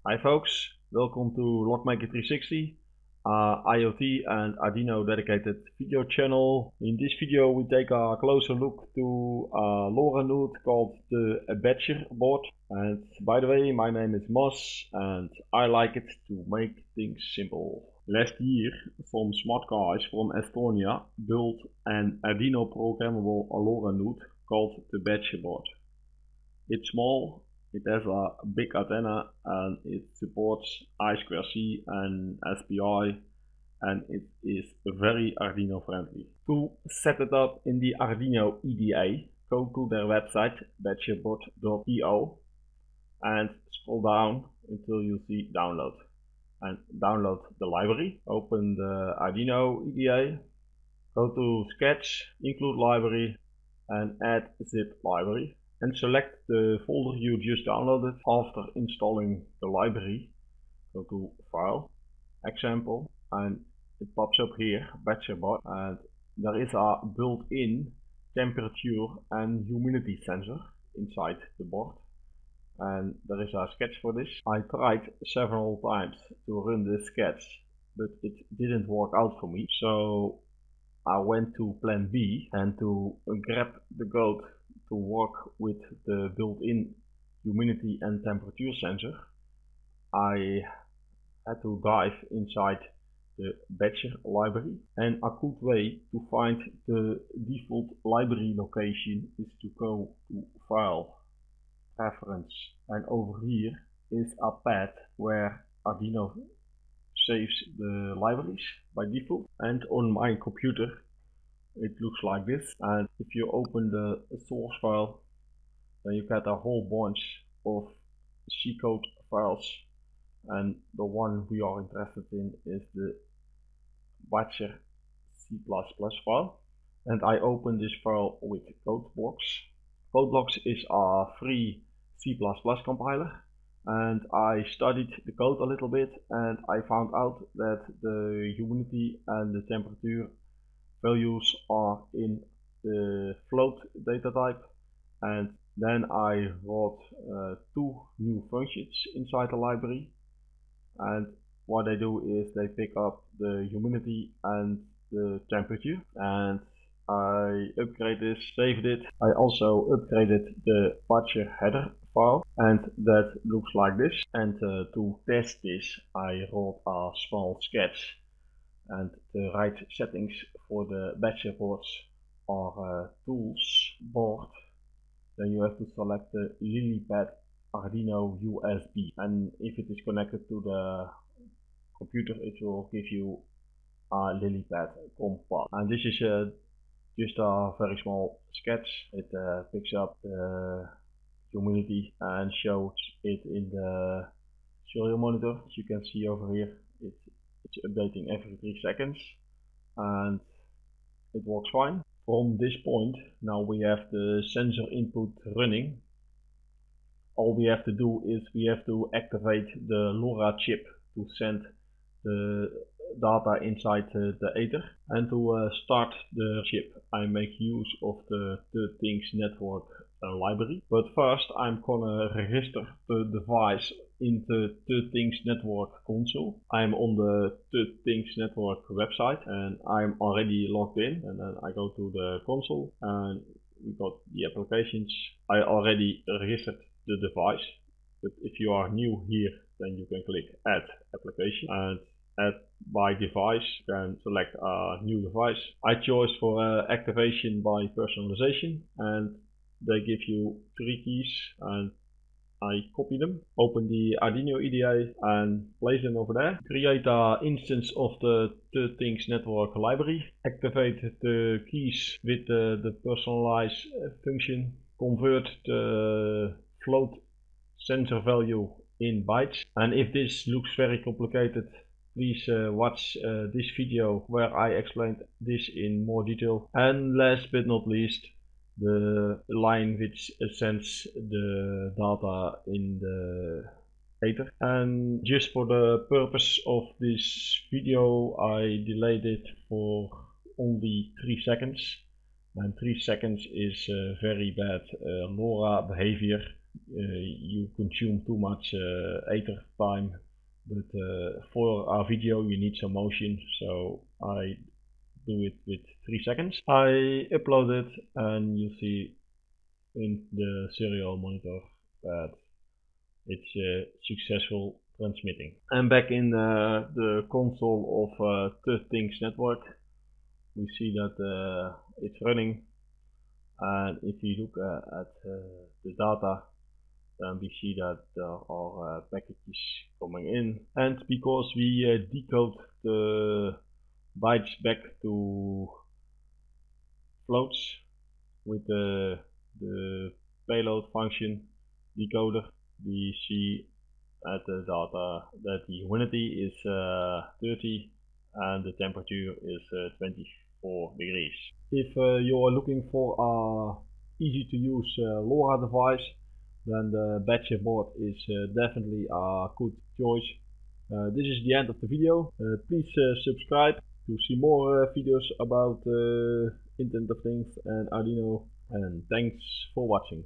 Hi folks, welcome to Lockmaker 360, IoT and Arduino dedicated video channel. In this video we take a closer look to a LoRa node called the Badgerboard. And by the way, my name is Mas and I like it to make things simple. Last year, some smart guys from Estonia built an Arduino programmable LoRa node called the Badgerboard. It's small, it has a big antenna and it supports I2C and SPI, and it is very Arduino friendly. To set it up in the Arduino EDA, go to their website badgerboard.io and scroll down until you see download. And download the library. Open the Arduino EDA, go to Sketch, include library and add zip library. And select the folder you just downloaded. After installing the library, go to File, Example, and it pops up here, Badgerboard, and there is a built-in temperature and humidity sensor inside the board. And there is a sketch for this. I tried several times to run this sketch, but it didn't work out for me. So I went to plan B, and to grab the code to work with the built-in humidity and temperature sensor, I had to dive inside the Badger library. And a good way to find the default library location is to go to File, Preference, and over here is a path where Arduino saves the libraries by default. And on my computer it looks like this, and if you open the source file, then you get a whole bunch of C code files, and the one we are interested in is the Badger C++ file. And I open this file with Codebox. Codebox is a free C++ compiler, and I studied the code a little bit, and I found out that the humidity and the temperature values are in the float data type. And then I wrote two new functions inside the library, and what they do is they pick up the humidity and the temperature, and I upgraded this, saved it. I also upgraded the Badger header file, and that looks like this. And to test this, I wrote a small sketch. And the right settings for the Badgerboards are Tools, Board. Then you have to select the LilyPad Arduino USB. And if it is connected to the computer, it will give you a LilyPad compact. And this is just a very small sketch. It picks up the humidity and shows it in the serial monitor, as you can see over here. It's updating every 3 seconds, and it works fine. From this point, now we have the sensor input running. All we have to do is we have to activate the LoRa chip to send the data inside the ether. And to start the chip, I make use of the Things network library. But first I'm gonna register the device in the Things network console. I'm on the Things network website and I'm already logged in, and then I go to the console and we got the applications. I already registered the device, but if you are new here, then you can click add application and add by device, you can select a new device. I chose for activation by personalization, and they give you 3 keys, and I copy them, open the Arduino EDA and place them over there. Create an instance of the Things network library. Activate the keys with the personalize function. Convert the float sensor value in bytes. And if this looks very complicated, please watch this video where I explained this in more detail. And last but not least, the line which sends the data in the ether. And just for the purpose of this video, I delayed it for only 3 seconds. And 3 seconds is very bad LoRa behavior. you consume too much ether time, but for our video you need some motion, so I do it with 3 seconds. I upload it and you see in the serial monitor that it's successful transmitting. I'm back in the console of Things Network. We see that it's running, and if you look at the data, then we see that there are packages coming in, and because we decode the bytes back to floats with the payload function decoder, we see at the data that the humidity is 30 and the temperature is 24 degrees. If you are looking for a easy to use LoRa device, then the Badgerboard is definitely a good choice. This is the end of the video. Please subscribe to see more videos about Internet of Things and Arduino, and thanks for watching.